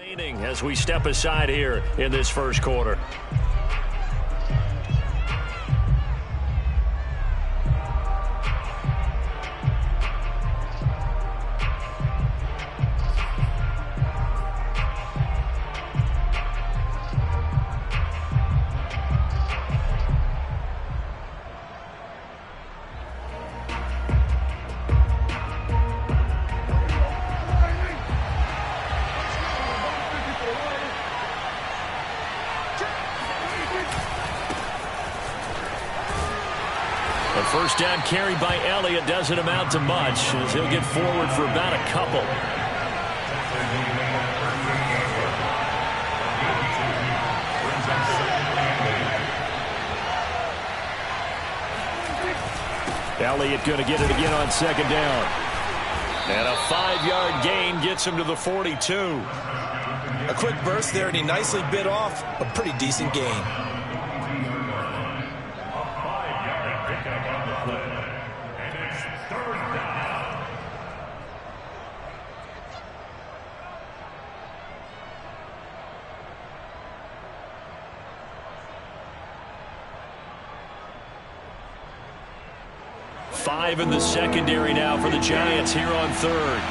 Remaining as we step aside here in this first quarter. The first down carry by Elliott doesn't amount to much as he'll get forward for about a couple. Elliott going to get it again on second down. And a 5-yard gain gets him to the 42. A quick burst there, and he nicely bit off a pretty decent gain. Five in the secondary now for the Giants here on third.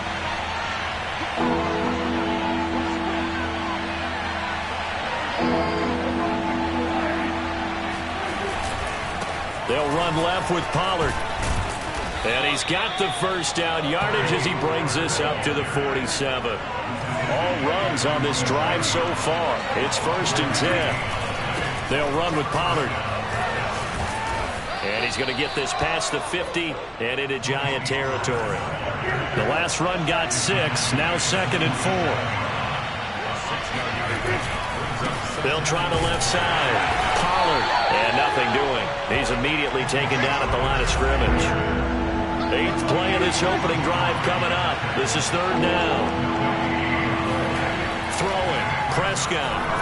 They'll run left with Pollard. And he's got the first down yardage as he brings this up to the 47. All runs on this drive so far. It's 1st and 10. They'll run with Pollard. And he's going to get this past the 50 and into Giant territory. The last run got 6. Now 2nd and 4. They'll try the left side. Pollard. And nothing doing. He's immediately taken down at the line of scrimmage. 8th play of this opening drive coming up. This is 3rd down. Throwing. Prescott.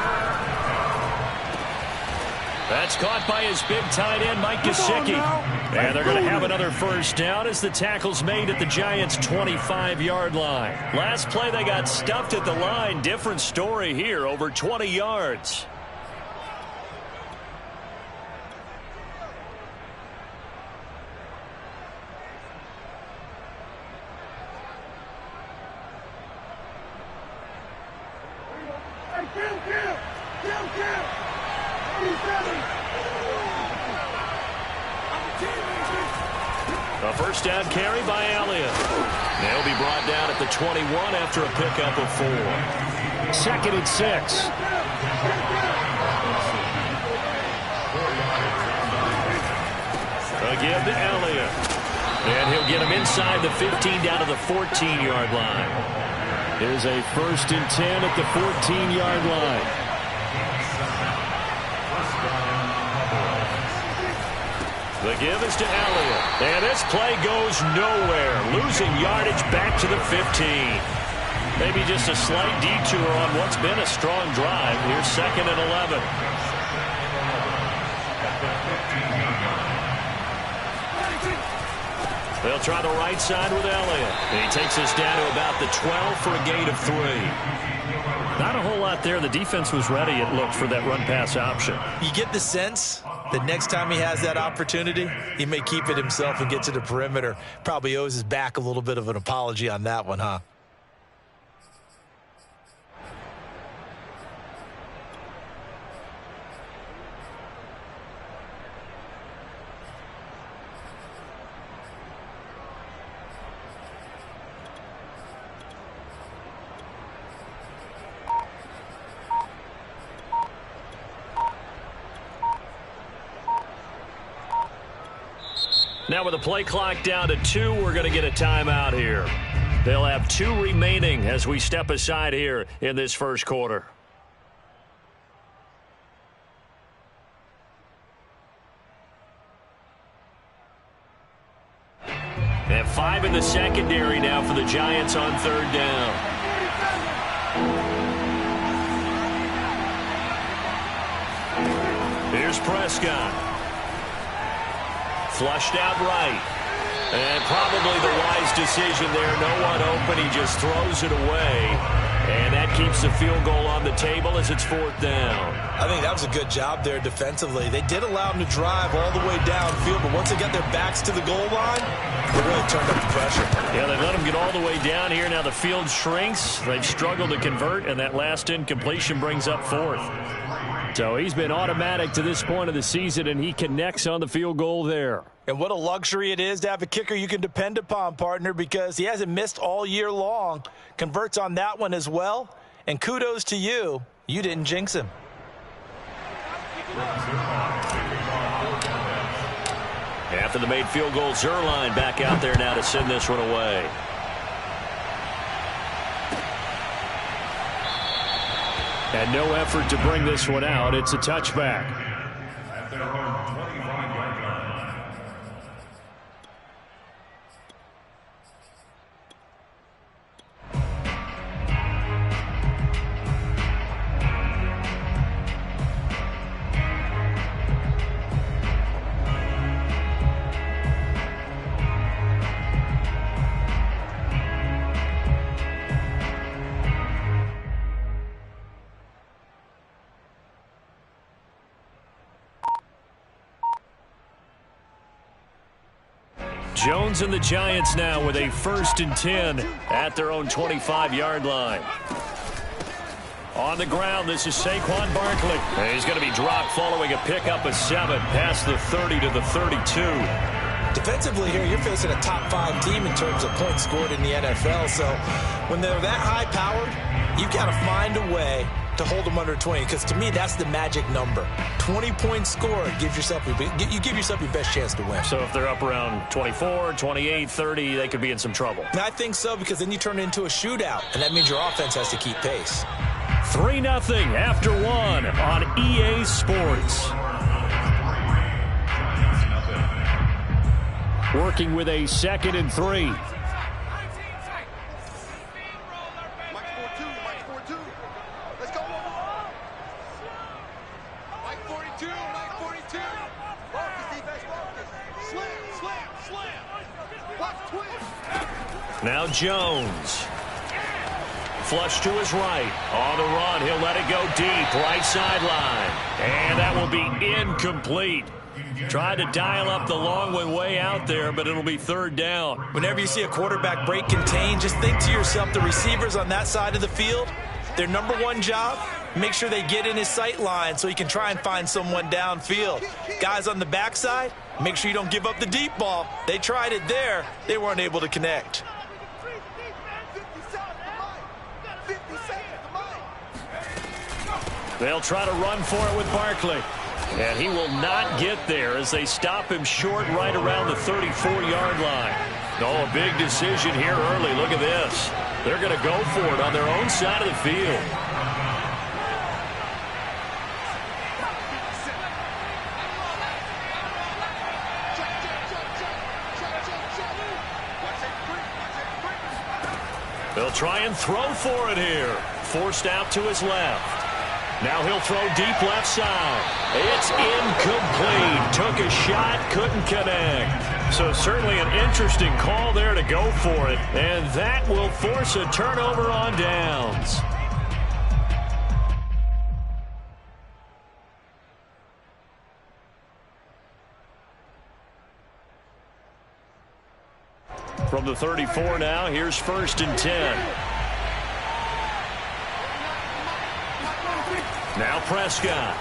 That's caught by his big tight end, Mike Gesicki. And they're going to have another first down as the tackle's made at the Giants' 25-yard line. Last play, they got stuffed at the line. Different story here, over 20 yards. A first down carry by Elliott. They'll be brought down at the 21 after a pickup of 4. 2nd and 6. Again to Elliott. And he'll get him inside the 15 down to the 14-yard line. There's a 1st and 10 at the 14-yard line. The give is to Elliott. And this play goes nowhere. Losing yardage back to the 15. Maybe just a slight detour on what's been a strong drive. Here's 2nd and 11. They'll try the right side with Elliott. And he takes us down to about the 12 for a gain of 3. Not a whole lot there. The defense was ready, it looked, for that run-pass option. You get the sense that next time he has that opportunity, he may keep it himself and get to the perimeter. Probably owes his back a little bit of an apology on that one, huh? Now with the play clock down to 2, we're going to get a timeout here. They'll have 2 remaining as we step aside here in this first quarter. And 5 in the secondary now for the Giants on 3rd down. Here's Prescott. Flushed out right. And probably the wise decision there. No one open. He just throws it away. And that keeps the field goal on the table as it's 4th down. I think that was a good job there defensively. They did allow them to drive all the way downfield, but once they got their backs to the goal line, they really turned up the pressure. Yeah, they let them get all the way down here. Now the field shrinks. They've struggled to convert, and that last incompletion brings up 4th. So he's been automatic to this point of the season, and he connects on the field goal there. And what a luxury it is to have a kicker you can depend upon, partner, because he hasn't missed all year long. Converts on that one as well. And kudos to you. You didn't jinx him. After the made field goal, Zuerlein back out there now to send this one away. And no effort to bring this one out. It's a touchback. Jones and the Giants now with a 1st and 10 at their own 25-yard line. On the ground, this is Saquon Barkley. And he's going to be dropped following a pickup of 7 past the 30 to the 32. Defensively here, you're facing a top 5 team in terms of points scored in the NFL. So when they're that high-powered, you've got to find a way to hold them under 20, because to me that's the magic number. 20 points scored gives yourself you give yourself your best chance to win. So if they're up around 24, 28, 30, they could be in some trouble. And I think so, because then you turn it into a shootout, and that means your offense has to keep pace. 3-0 after 1 on EA Sports. Working with a 2nd and 3. Now Jones. Flush to his right. On the run. He'll let it go deep. Right sideline. And that will be incomplete. Tried to dial up the long one way out there, but it'll be 3rd down. Whenever you see a quarterback break contain, just think to yourself, the receivers on that side of the field, their number 1 job, make sure they get in his sight line so he can try and find someone downfield. Guys on the backside, make sure you don't give up the deep ball. They tried it there. They weren't able to connect. They'll try to run for it with Barkley. And he will not get there as they stop him short right around the 34-yard line. Oh, a big decision here early. Look at this. They're going to go for it on their own side of the field. They'll try and throw for it here. Forced out to his left. Now he'll throw deep left side. It's incomplete. Took a shot, couldn't connect. So certainly an interesting call there to go for it. And that will force a turnover on downs. From the 34 now, here's 1st and 10. Now Prescott.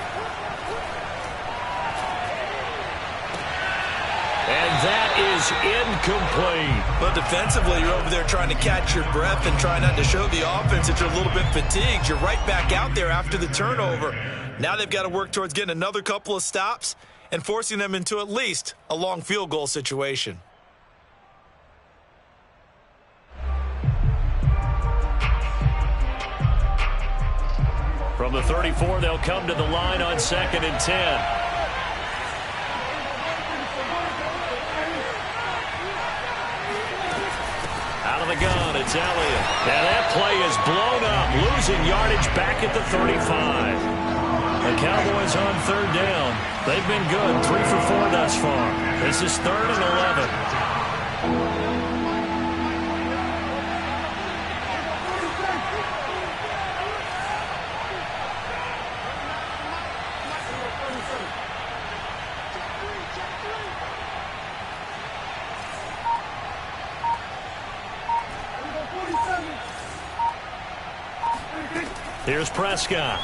And that is incomplete. But defensively, you're over there trying to catch your breath and try not to show the offense that you're a little bit fatigued. You're right back out there after the turnover. Now they've got to work towards getting another couple of stops and forcing them into at least a long field goal situation. From the 34, they'll come to the line on 2nd and 10. Out of the gun, it's Elliott. And that play is blown up, losing yardage back at the 35. The Cowboys on 3rd down. They've been good, 3 for 4 thus far. This is 3rd and 11. Here's Prescott.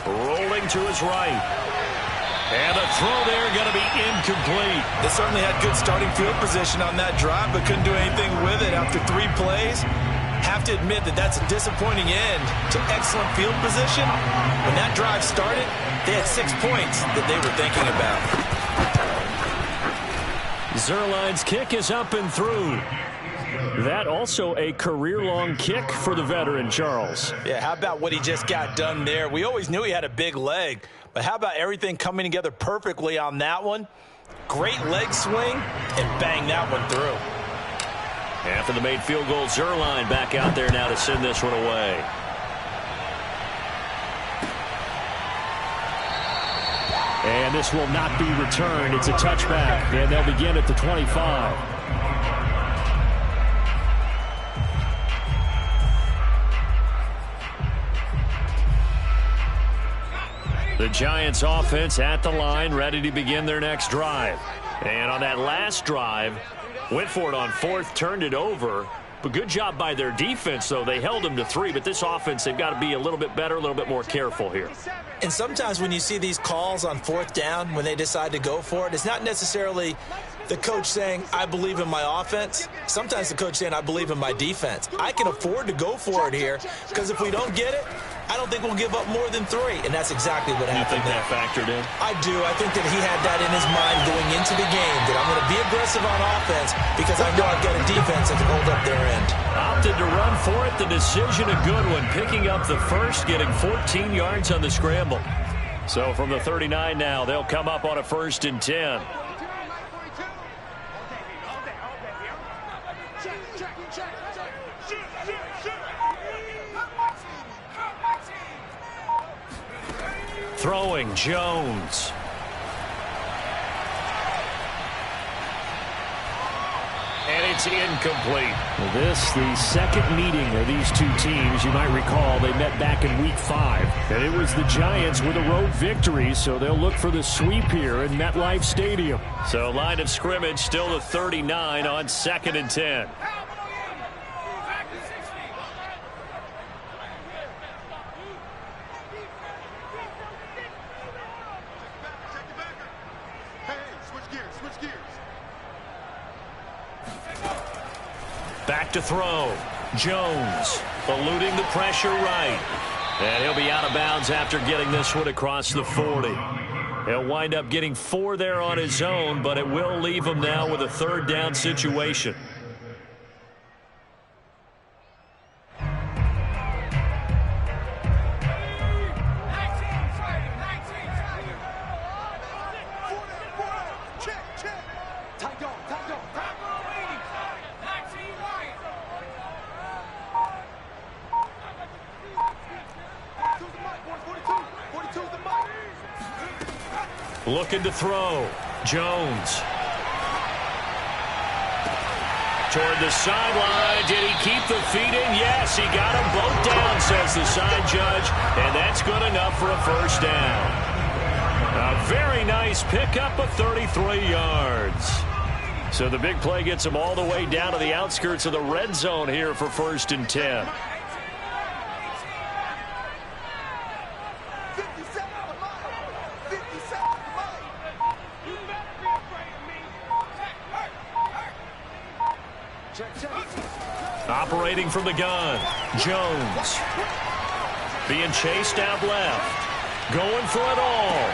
Rolling to his right. And a throw there going to be incomplete. They certainly had good starting field position on that drive, but couldn't do anything with it after 3 plays. Have to admit that that's a disappointing end to excellent field position. When that drive started, they had 6 points that they were thinking about. Zuerlein's kick is up and through. That also a career-long kick for the veteran, Charles. Yeah, how about what he just got done there? We always knew he had a big leg, but how about everything coming together perfectly on that one? Great leg swing, and bang that one through. After the made field goal, Zuerlein back out there now to send this one away. And this will not be returned. It's a touchback, and they'll begin at the 25. The Giants offense at the line, ready to begin their next drive. And on that last drive, went for it on 4th, turned it over. But good job by their defense, though. They held them to 3, but this offense, they've got to be a little bit better, a little bit more careful here. And sometimes when you see these calls on 4th down, when they decide to go for it, it's not necessarily the coach saying, I believe in my offense. Sometimes the coach saying, I believe in my defense. I can afford to go for it here, because if we don't get it, I don't think we'll give up more than 3, and that's exactly what happened. You think that factored in? I do. I think that he had that in his mind going into the game, that I'm going to be aggressive on offense because I know I've got a defense that can hold up their end. Opted to run for it. The decision a good one. Picking up the first, getting 14 yards on the scramble. So from the 39 now, they'll come up on a 1st and 10. Throwing, Jones. And it's incomplete. This, the second meeting of these two teams. You might recall they met back in Week 5. And it was the Giants with a road victory, so they'll look for the sweep here in MetLife Stadium. So line of scrimmage still the 39 on 2nd and 10. Back to throw. Jones eluding the pressure right. And he'll be out of bounds after getting this one across the 40. He'll wind up getting 4 there on his own, but it will leave him now with a 3rd down situation. Looking to throw. Jones. Toward the sideline. Did he keep the feet in? Yes, he got them both down, says the side judge. And that's good enough for a 1st down. A very nice pickup of 33 yards. So the big play gets him all the way down to the outskirts of the red zone here for 1st and 10. Operating from the gun, Jones. Being chased out left. Going for it all.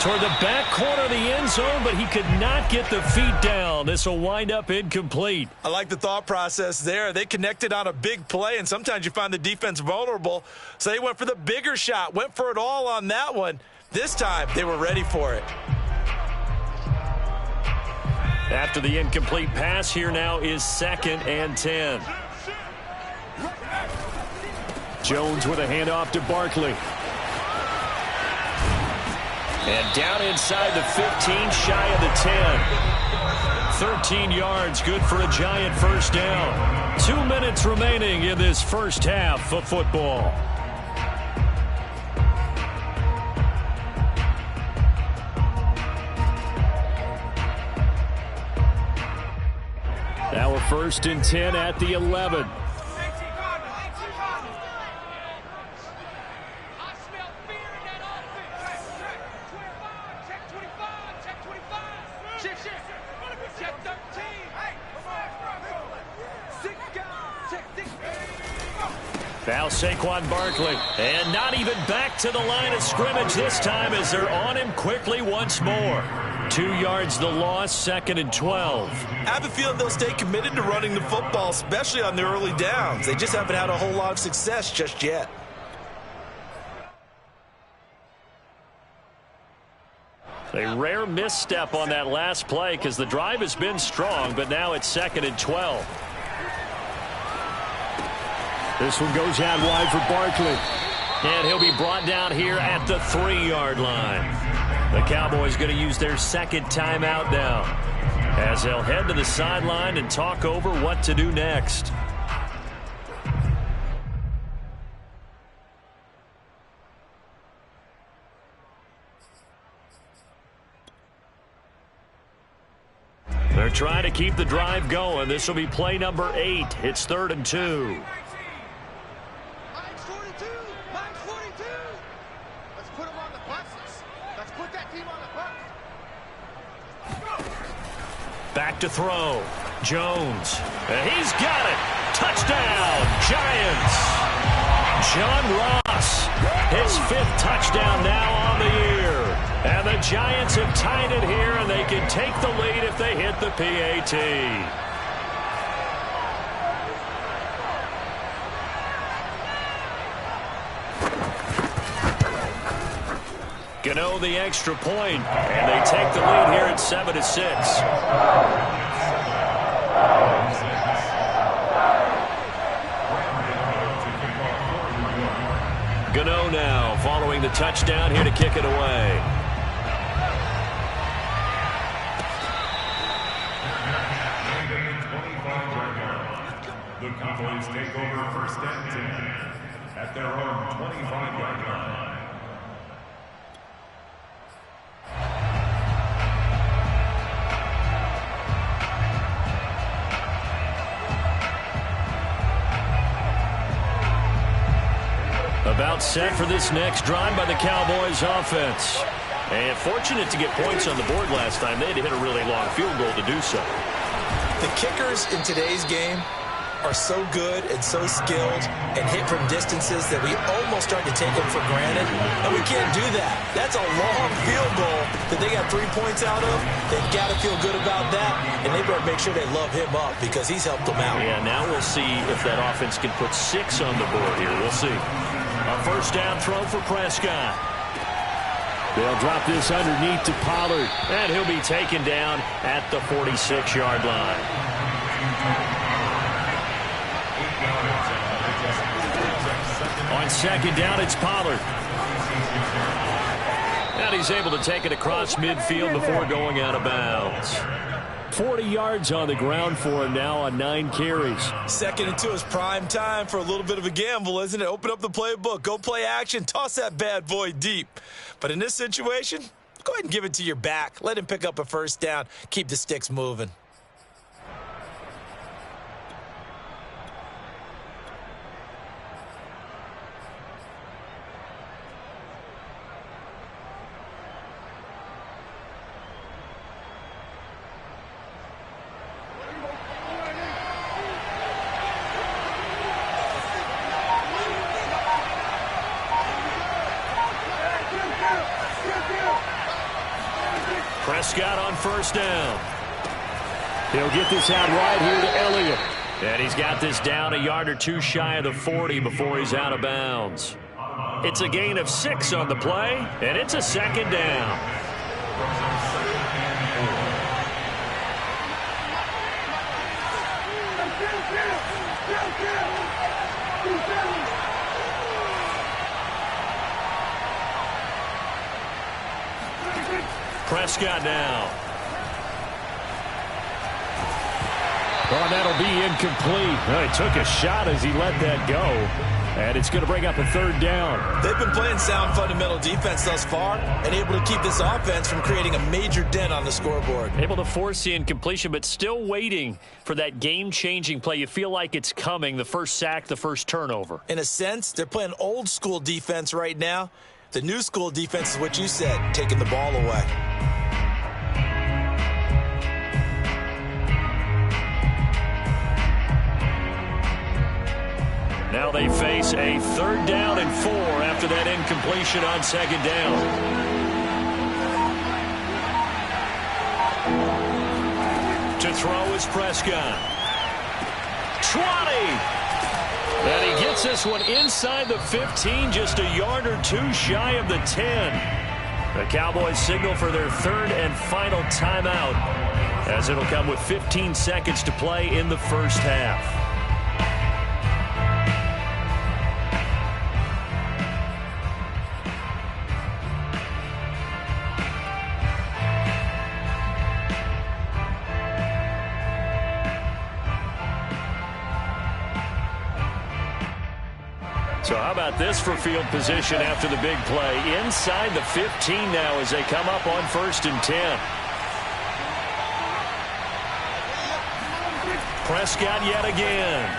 Toward the back corner of the end zone, but he could not get the feet down. This will wind up incomplete. I like the thought process there. They connected on a big play, and sometimes you find the defense vulnerable. So they went for the bigger shot, went for it all on that one. This time, they were ready for it. After the incomplete pass, here now is 2nd and 10. Jones with a handoff to Barkley. And down inside the 15, shy of the 10. 13 yards, good for a Giant 1st down. 2 minutes remaining in this 1st half of football. Now a 1st and 10 at the 11. Now Saquon Barkley. And not even back to the line of scrimmage this time as they're on him quickly once more. 2 yards the loss, 2nd and 12. I have a feeling they'll stay committed to running the football, especially on the early downs. They just haven't had a whole lot of success just yet. A rare misstep on that last play because the drive has been strong, but now it's 2nd and 12. This one goes out wide for Barkley. And he'll be brought down here at the 3-yard line. The Cowboys going to use their second timeout now as they'll head to the sideline and talk over what to do next. They're trying to keep the drive going. This will be play number 8. It's 3rd and 2. Back to throw. Jones. And he's got it. Touchdown, Giants. John Ross, his 5th touchdown now on the year. And the Giants have tied it here, and they can take the lead if they hit the PAT. Gano the extra point, and they take the lead here at 7-6. Gano now following the touchdown here to kick it away. The Cowboys take over 1st and 10 at their own 25-yard line. About set for this next drive by the Cowboys offense. And fortunate to get points on the board last time. They had to hit a really long field goal to do so. The kickers in today's game are so good and so skilled and hit from distances that we almost start to take them for granted. And we can't do that. That's a long field goal that they got 3 points out of. They've got to feel good about that. And they better make sure they love him up because he's helped them out. Yeah, now we'll see if that offense can put 6 on the board here. We'll see. A 1st down throw for Prescott. They'll drop this underneath to Pollard. And he'll be taken down at the 46-yard line. On 2nd down, it's Pollard. And he's able to take it across midfield before going out of bounds. 40 yards on the ground for him now on 9 carries. 2nd and 2 is prime time for a little bit of a gamble, isn't it? Open up the playbook, go play action, toss that bad boy deep. But in this situation, go ahead and give it to your back. Let him pick up a 1st down. Keep the sticks moving. Prescott on 1st down. He'll get this out right here to Elliott. And he's got this down a yard or 2 shy of the 40 before he's out of bounds. It's a gain of 6 on the play, and it's a 2nd down. Prescott now. Well, that'll be incomplete. Well, he took a shot as he let that go. And it's going to bring up a 3rd down. They've been playing sound fundamental defense thus far and able to keep this offense from creating a major dent on the scoreboard. Able to force the incompletion, but still waiting for that game-changing play. You feel like it's coming, the 1st sack, the 1st turnover. In a sense, they're playing old-school defense right now. The new school defense is what you said, taking the ball away. Now So they face a 3rd down and 4 after that incompletion on 2nd down. To throw is Prescott. 20! And he gets this one inside the 15, just a yard or 2 shy of the 10. The Cowboys signal for their 3rd and final timeout, as it'll come with 15 seconds to play in the first half. So how about this for field position after the big play? Inside the 15 now as they come up on 1st and 10. Prescott yet again.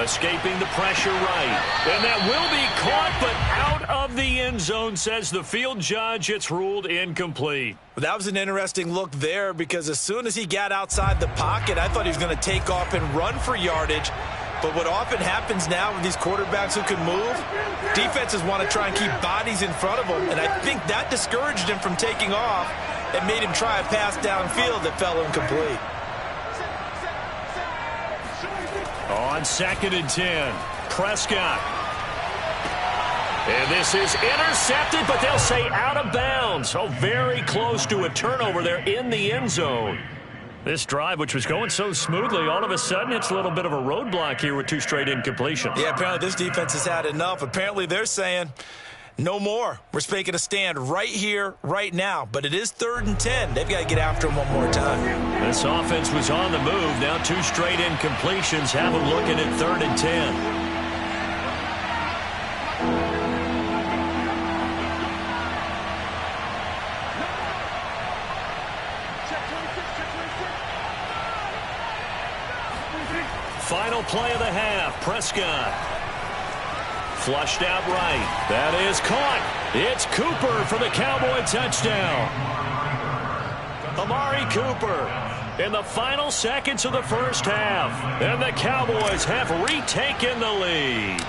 Escaping the pressure right. And that will be caught, but out of the end zone, says the field judge. It's ruled incomplete. That was an interesting look there, because as soon as he got outside the pocket, I thought he was going to take off and run for yardage. But what often happens now with these quarterbacks who can move, defenses want to try and keep bodies in front of them. And I think that discouraged him from taking off and made him try a pass downfield that fell incomplete. On 2nd and 10, Prescott. And this is intercepted, but they'll say out of bounds. So very close to a turnover there in the end zone. This drive, which was going so smoothly, all of a sudden it's a little bit of a roadblock here with 2 straight incompletions. Yeah, apparently this defense has had enough. Apparently they're saying no more. We're making a stand right here, right now. But it is 3rd and 10. They've got to get after him one more time. This offense was on the move. Now 2 straight incompletions have them looking at 3rd and 10. Final play of the half. Prescott. Flushed out right. That is caught. It's Cooper for the Cowboy touchdown. Amari Cooper in the final seconds of the first half. And the Cowboys have retaken the lead.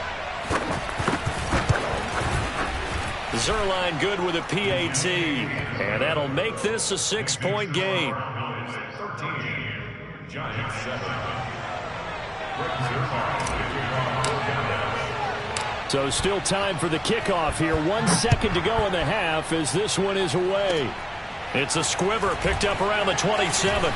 Zerline good with a PAT. And that'll make this a 6-point game. 13, Giants 7. So still time for the kickoff here. 1 second to go in the half as this one is away. It's a squiver picked up around the 27.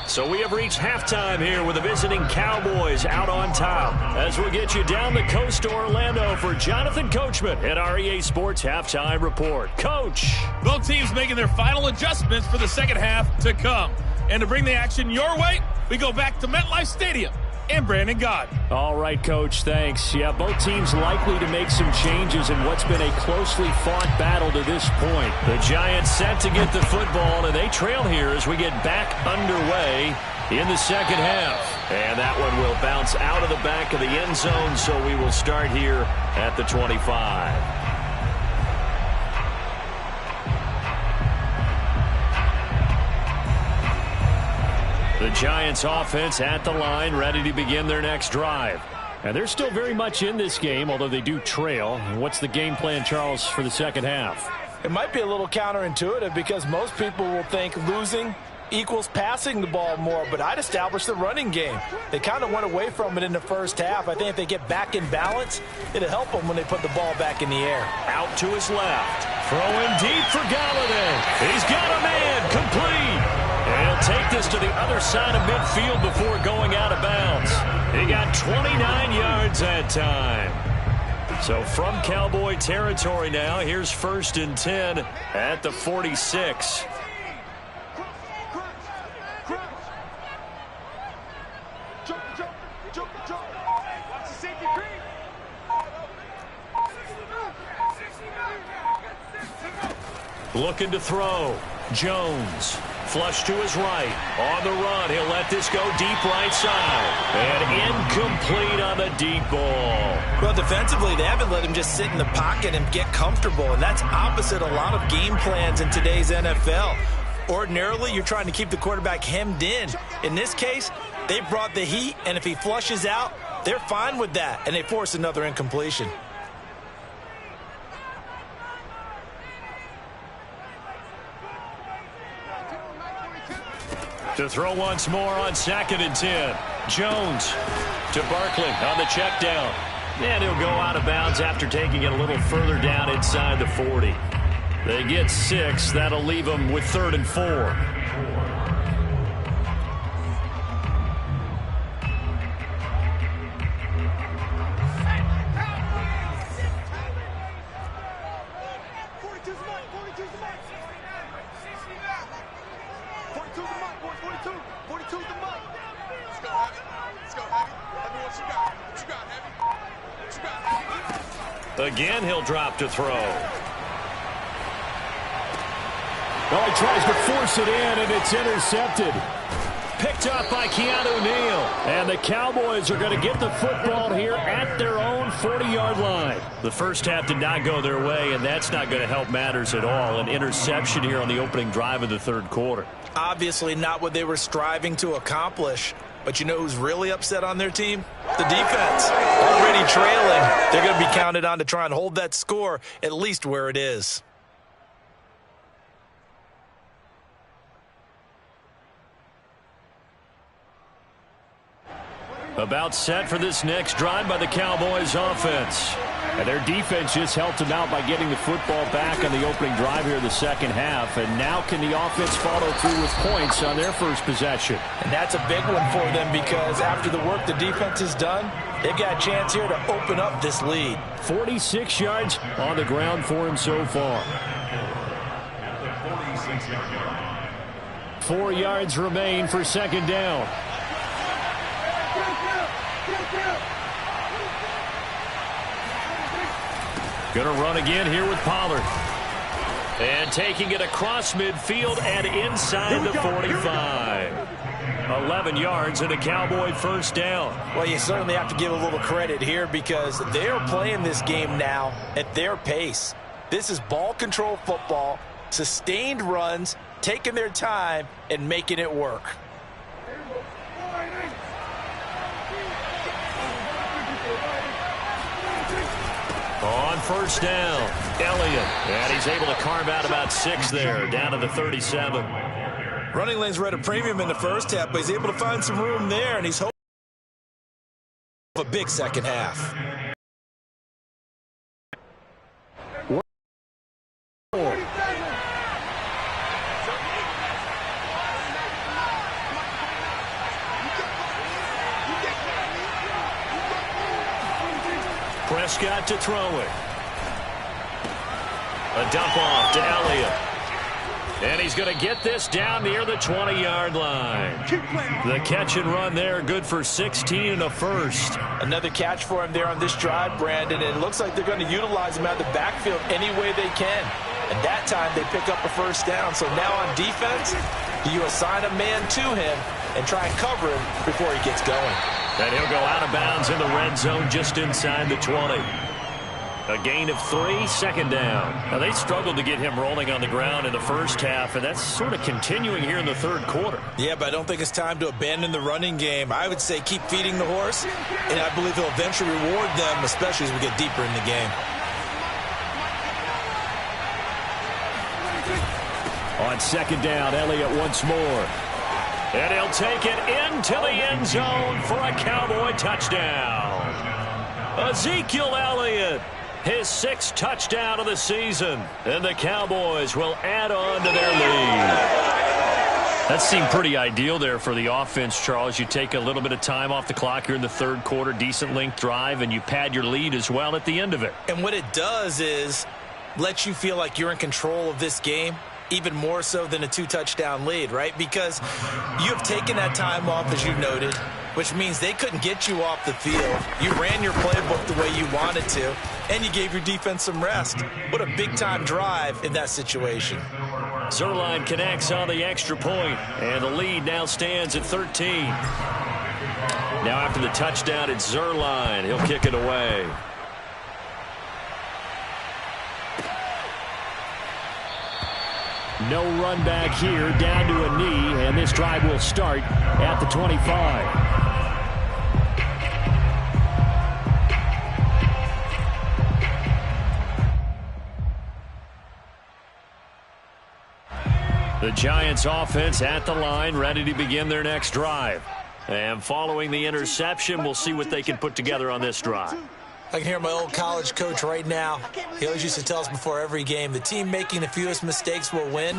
So we have reached halftime here with the visiting Cowboys out on top. As we'll get you down the coast to Orlando for Jonathan Coachman at our EA Sports Halftime Report. Coach. Both teams making their final adjustments for the second half to come. And to bring the action your way, we go back to MetLife Stadium and Brandon Gott. All right, Coach, thanks. Yeah, both teams likely to make some changes in what's been a closely fought battle to this point. The Giants set to get the football, and they trail here as we get back underway in the second half. And that one will bounce out of the back of the end zone, so we will start here at the 25. The Giants offense at the line, ready to begin their next drive. And they're still very much in this game, although they do trail. And what's the game plan, Charles, for the second half? It might be a little counterintuitive because most people will think losing equals passing the ball more, but I'd establish the running game. They kind of went away from it in the first half. I think if they get back in balance, it'll help them when they put the ball back in the air. Out to his left. Throwing deep for Galladay. He's got a man complete. And he'll take this to the other side of midfield before going out of bounds. He got 29 yards that time. So from Cowboy territory now, here's 1st and 10 at the 46. Looking to throw. Jones. Flush to his right. On the run. He'll let this go deep right side. And incomplete on the deep ball. Well, defensively, they haven't let him just sit in the pocket and get comfortable. And that's opposite a lot of game plans in today's NFL. Ordinarily, you're trying to keep the quarterback hemmed in. In this case, they brought the heat, and if he flushes out, they're fine with that, and they force another incompletion. To throw once more on 2nd and 10. Jones to Barkley on the check down. And he'll go out of bounds after taking it a little further down inside the 40. They get 6. That'll leave them with 3rd and 4. Again, he'll drop to throw. Well, he tries to force it in, and it's intercepted. Picked up by Keanu Neal. And the Cowboys are going to get the football here at their own 40-yard line. The first half did not go their way, and that's not going to help matters at all. An interception here on the opening drive of the 3rd quarter. Obviously not what they were striving to accomplish. But you know who's really upset on their team? The defense. Already trailing. They're going to be counted on to try and hold that score at least where it is. About set for this next drive by the Cowboys offense. And their defense just helped them out by getting the football back on the opening drive here in the 2nd half. And now can the offense follow through with points on their first possession? And that's a big one for them because after the work the defense has done, they've got a chance here to open up this lead. 46 yards on the ground for him so far. 4 yards remain for 2nd down. Going to run again here with Pollard. And taking it across midfield and inside the 45. 11 yards and a Cowboy first down. Well, you certainly have to give a little credit here because they're playing this game now at their pace. This is ball control football, sustained runs, taking their time and making it work. On first down, Elliott. And he's able to carve out about 6 there, down to the 37. Running lanes were at a premium in the first half, but he's able to find some room there, and he's hoping for a big second half. Prescott to throw it. A dump off to Elliott. And he's going to get this down near the 20-yard line. The catch and run there, good for 16 and a first. Another catch for him there on this drive, Brandon, and it looks like they're going to utilize him out of the backfield any way they can. And that time they pick up a first down. So now on defense, you assign a man to him and try and cover him before he gets going. And he'll go out of bounds in the red zone just inside the 20. A gain of 3, 2nd down. Now, they struggled to get him rolling on the ground in the first half, and that's sort of continuing here in the 3rd quarter. Yeah, but I don't think it's time to abandon the running game. I would say keep feeding the horse, and I believe he'll eventually reward them, especially as we get deeper in the game. On 2nd down, Elliott once more. And he'll take it into the end zone for a Cowboy touchdown. Ezekiel Elliott, his 6th touchdown of the season. And the Cowboys will add on to their lead. That seemed pretty ideal there for the offense, Charles. You take a little bit of time off the clock here in the 3rd quarter, decent length drive, and you pad your lead as well at the end of it. And what it does is let you feel like you're in control of this game, even more so than a 2-touchdown lead, right? Because you have taken that time off, as you noted, which means they couldn't get you off the field. You ran your playbook the way you wanted to, and you gave your defense some rest. What a big-time drive in that situation. Zuerlein connects on the extra point, and the lead now stands at 13. Now after the touchdown, it's Zuerlein. He'll kick it away. No run back here, down to a knee, and this drive will start at the 25. The Giants offense at the line, ready to begin their next drive. And following the interception, we'll see what they can put together on this drive. I can hear my old college coach right now. He always used to tell us before every game, the team making the fewest mistakes will win.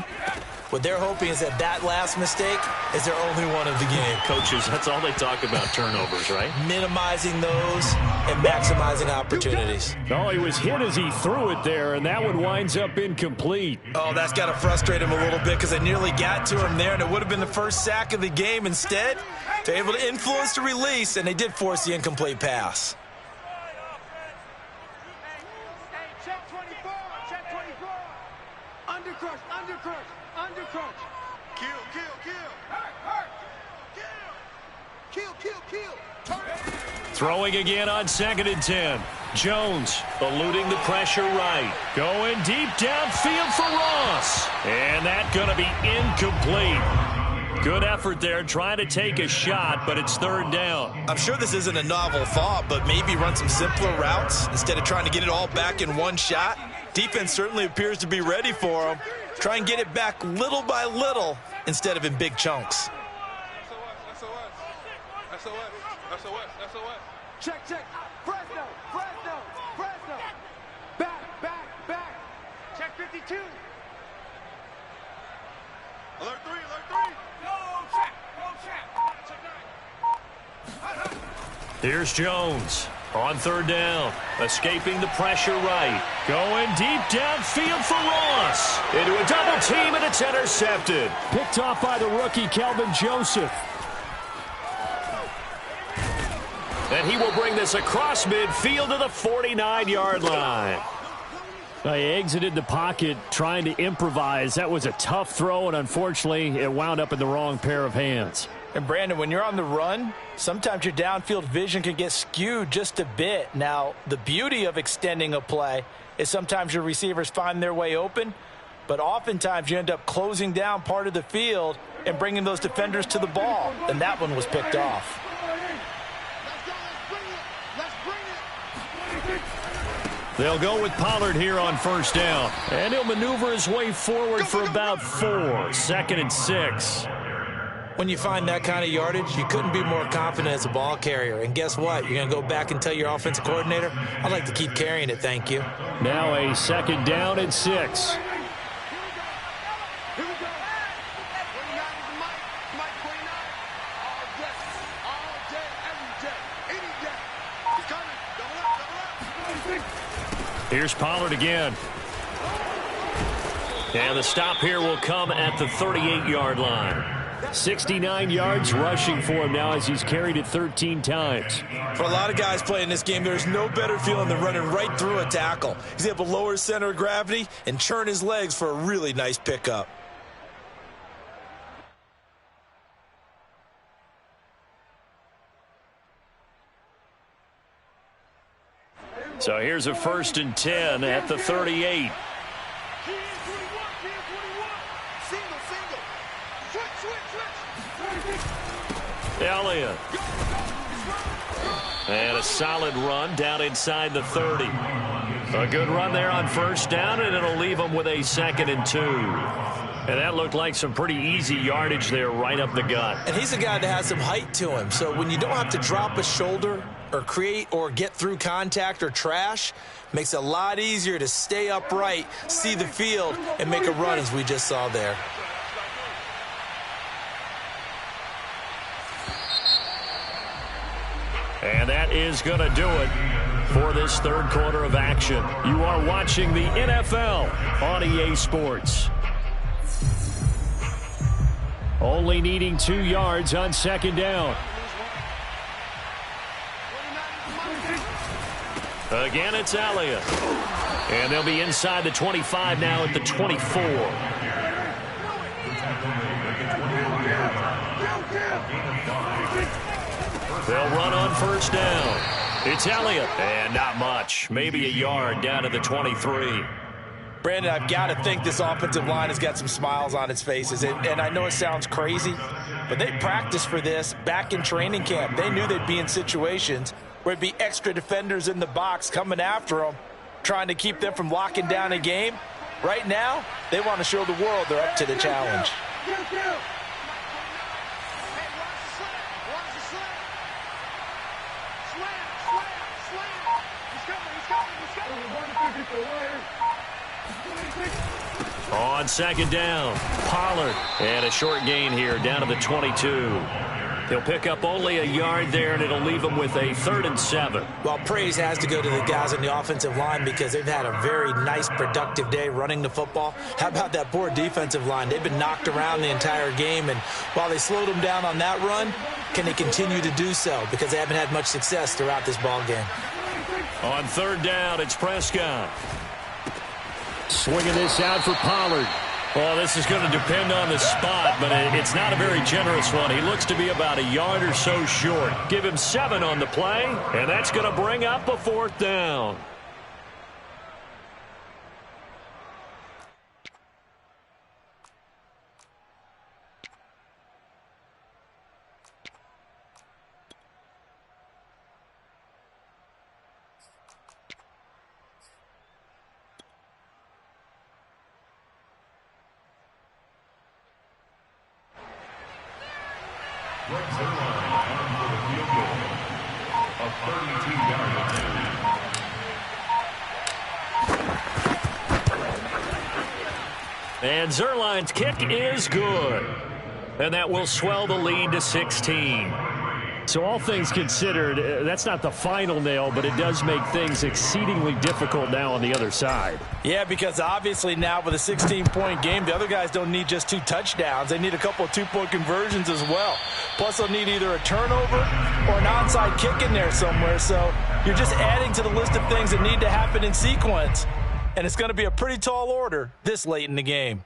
What they're hoping is that that last mistake is their only one of the game. Coaches, that's all they talk about, turnovers, right? Minimizing those and maximizing opportunities. Oh, he was hit as he threw it there, and that one winds up incomplete. Oh, that's got to frustrate him a little bit because they nearly got to him there, and it would have been the first sack of the game. Instead, they're able to influence the release, and they did force the incomplete pass. Throwing again on 2nd and 10. Jones eluding the pressure right. Going deep downfield for Ross. And that's going to be incomplete. Good effort there trying to take a shot, but it's 3rd down. I'm sure this isn't a novel thought, but maybe run some simpler routes instead of trying to get it all back in one shot. Defense certainly appears to be ready for him. Try and get it back little by little instead of in big chunks. Check. Fresno. Back. Check 52. Alert 3. Go check. Here's Jones on 3rd down. Escaping the pressure right. Going deep downfield for Ross. Into a double team, and it's intercepted. Picked off by the rookie, Kelvin Joseph. And he will bring this across midfield to the 49-yard line. He exited the pocket trying to improvise. That was a tough throw, and unfortunately, it wound up in the wrong pair of hands. And, Brandon, when you're on the run, sometimes your downfield vision can get skewed just a bit. Now, the beauty of extending a play is sometimes your receivers find their way open, but oftentimes you end up closing down part of the field and bringing those defenders to the ball, and that one was picked off. They'll go with Pollard here on 1st down. And he'll maneuver his way forward for about 4. 2nd and 6. When you find that kind of yardage, you couldn't be more confident as a ball carrier. And guess what? You're going to go back and tell your offensive coordinator, I'd like to keep carrying it, thank you. Now a 2nd down and 6. Here's Pollard again. And the stop here will come at the 38-yard line. 69 yards rushing for him now as he's carried it 13 times. For a lot of guys playing this game, there's no better feeling than running right through a tackle. He's able to lower his center of gravity and churn his legs for a really nice pickup. So here's a 1st and 10 at the 38. Elliott. And a solid run down inside the 30. A good run there on 1st down, and it'll leave them with a 2nd and 2. And that looked like some pretty easy yardage there right up the gut. And he's a guy that has some height to him. So when you don't have to drop a shoulder or create or get through contact or trash, makes it a lot easier to stay upright, see the field, and make a run as we just saw there. And that is going to do it for this 3rd quarter of action. You are watching the NFL on EA Sports. Only needing 2 yards on 2nd down. Again, it's Elliott. And they'll be inside the 25 now at the 24. They'll run on 1st down. It's Elliott. And not much. Maybe a yard down to the 23. Brandon, I've got to think this offensive line has got some smiles on its faces. And I know it sounds crazy, but they practiced for this back in training camp. They knew they'd be in situations where it'd be extra defenders in the box coming after them, trying to keep them from locking down a game. Right now, they want to show the world they're up to the challenge. On second down, Pollard. And a short gain here, down to the 22. He'll pick up only a yard there, and it'll leave him with a 3rd and 7. Well, praise has to go to the guys on the offensive line because they've had a very nice, productive day running the football. How about that poor defensive line? They've been knocked around the entire game, and while they slowed them down on that run, can they continue to do so? Because they haven't had much success throughout this ball game. On 3rd down, it's Prescott. Swinging this out for Pollard. Well, this is going to depend on the spot, but it's not a very generous one. He looks to be about a yard or so short. Give him 7 on the play, and that's going to bring up a 4th down. And Zerline's kick is good. And that will swell the lead to 16. So all things considered, that's not the final nail, but it does make things exceedingly difficult now on the other side. Yeah, because obviously now with a 16-point game, the other guys don't need just 2 touchdowns. They need a couple of 2-point conversions as well. Plus, they'll need either a turnover or an onside kick in there somewhere. So you're just adding to the list of things that need to happen in sequence. And it's going to be a pretty tall order this late in the game.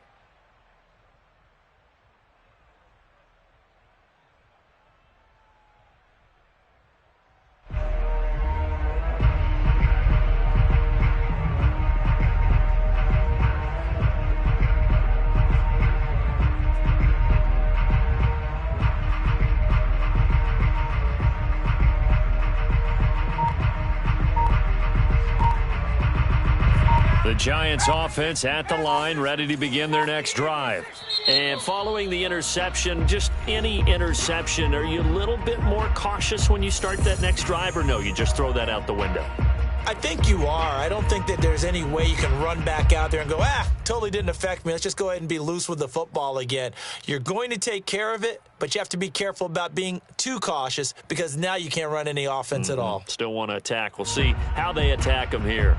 The Giants offense at the line, ready to begin their next drive. And following the interception, just any interception, are you a little bit more cautious when you start that next drive, or no, you just throw that out the window? I think you are. I don't think that there's any way you can run back out there and go, totally didn't affect me. Let's just go ahead and be loose with the football again. You're going to take care of it, but you have to be careful about being too cautious because now you can't run any offense at all. Still want to attack. We'll see how they attack them here.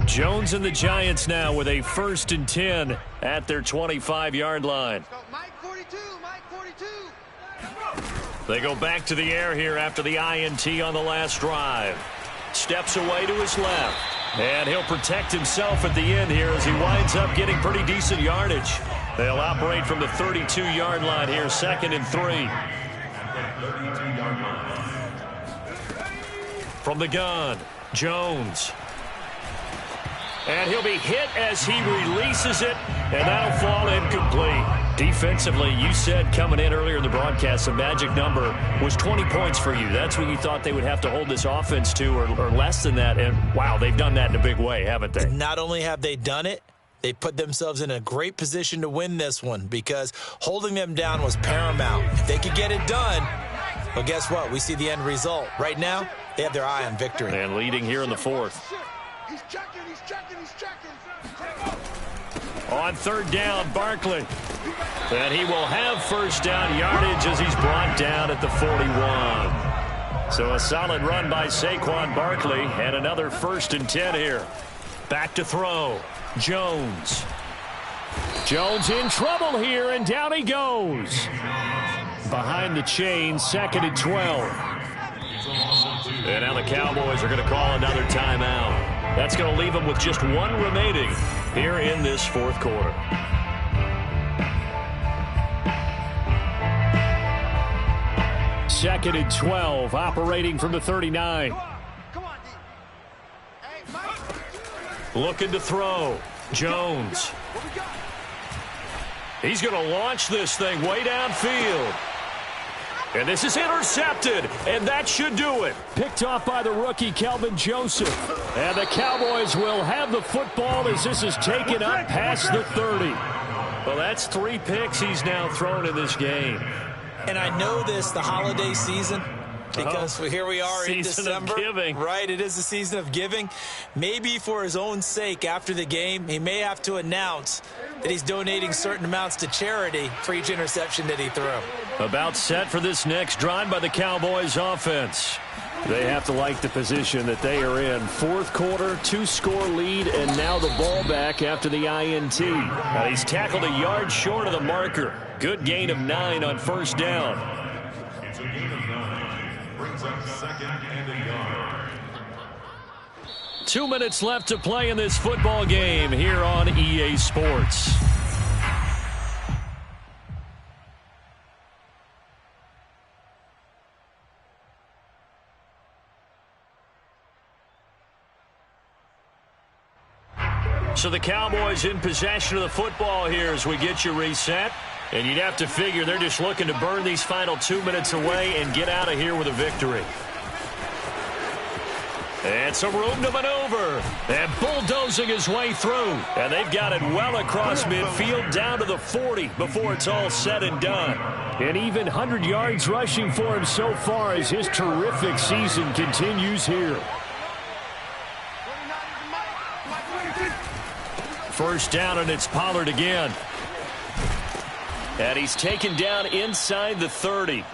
Jones and the Giants now with a 1st and 10 at their 25-yard line. Mike 42, Mike 42. They go back to the air here after the INT on the last drive. Steps away to his left. And he'll protect himself at the end here as he winds up getting pretty decent yardage. They'll operate from the 32-yard line here, 2nd and 3. From the gun, Jones. And he'll be hit as he releases it, and that'll fall incomplete. Defensively, you said coming in earlier in the broadcast, the magic number was 20 points for you. That's what you thought they would have to hold this offense to, or less than that. And, wow, they've done that in a big way, haven't they? Not only have they done it, they put themselves in a great position to win this one because holding them down was paramount. If they could get it done, well, guess what? We see the end result. Right now, they have their eye on victory. And leading here in the 4th. He's checking, he's checking, he's checking. On 3rd down, Barkley. And he will have 1st down yardage as he's brought down at the 41. So a solid run by Saquon Barkley and another 1st and 10 here. Back to throw. Jones. Jones in trouble here, and down he goes. Behind the chain, 2nd and 12. And now the Cowboys are going to call another timeout. That's going to leave them with just 1 remaining here in this 4th quarter. 2nd and 12, operating from the 39. Come on, D. Hey, Mike. Looking to throw. Jones. He's going to launch this thing way downfield. And this is intercepted, and that should do it. Picked off by the rookie, Kelvin Joseph. And the Cowboys will have the football as this is taken up past the 30. Well, that's 3 picks he's now thrown in this game. And I know this, the holiday season, because here we are in December. Season of giving. Right, it is the season of giving. Maybe for his own sake after the game, he may have to announce that he's donating certain amounts to charity for each interception that he threw. About set for this next drive by the Cowboys offense. They have to like the position that they are in. 4th quarter, 2-score lead, and now the ball back after the INT. Now he's tackled a yard short of the marker. Good gain of 9 on 1st down. It's a gain of 9. Brings up 2nd and a yard. 2 minutes left to play in this football game here on EA Sports. So the Cowboys in possession of the football here as we get you reset. And you'd have to figure they're just looking to burn these final 2 minutes away and get out of here with a victory. And some room to maneuver. And bulldozing his way through. And they've got it well across midfield down to the 40 before it's all said and done. And even 100 yards rushing for him so far as his terrific season continues here. 1st down, and it's Pollard again. And he's taken down inside the 30.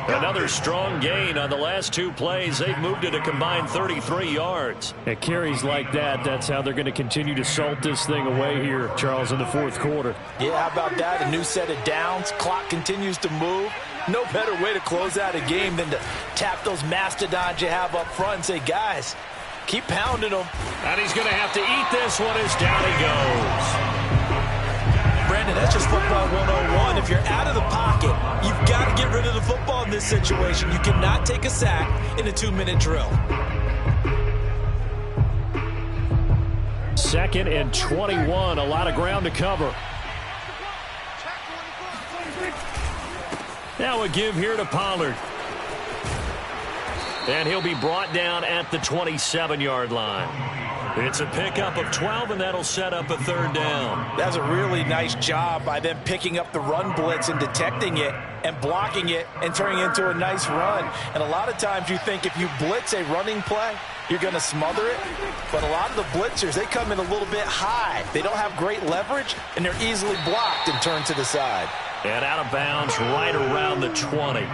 Another strong gain on the last 2 plays. They've moved it a combined 33 yards. At carries like that, that's how they're going to continue to salt this thing away here, Charles, in the 4th quarter. Yeah, how about that? A new set of downs. Clock continues to move. No better way to close out a game than to tap those mastodons you have up front and say, guys, keep pounding them. And he's going to have to eat this one as down he goes. Brandon, that's just football 101. If you're out of the pocket, you've got to get rid of the football in this situation. You cannot take a sack in a 2-minute drill. 2nd and 21, a lot of ground to cover. Now a give here to Pollard. And he'll be brought down at the 27-yard line. It's a pickup of 12, and that'll set up a 3rd down. That's a really nice job by them picking up the run blitz and detecting it and blocking it and turning it into a nice run. And a lot of times you think if you blitz a running play, you're going to smother it. But a lot of the blitzers, they come in a little bit high. They don't have great leverage, and they're easily blocked and turned to the side. And out of bounds right around the 20.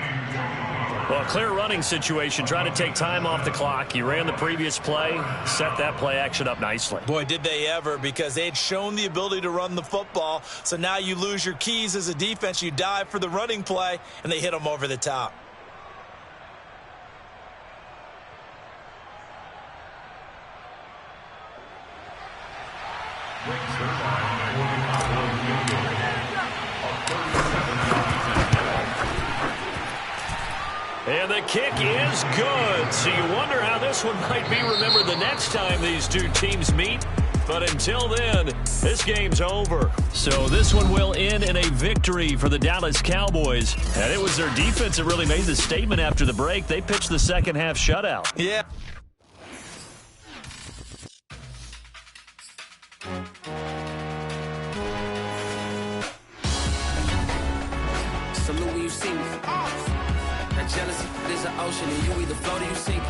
Well, a clear running situation, trying to take time off the clock. He ran the previous play, set that play action up nicely. Boy, did they ever, because they had shown the ability to run the football. So now you lose your keys as a defense. You dive for the running play, and they hit them over the top. And the kick is good. So you wonder how this one might be remembered the next time these two teams meet. But until then, this game's over. So this one will end in a victory for the Dallas Cowboys. And it was their defense that really made the statement after the break. They pitched the second half shutout. Yeah. Salute when you see me. That jealousy, there's an ocean, and you either float or you sink.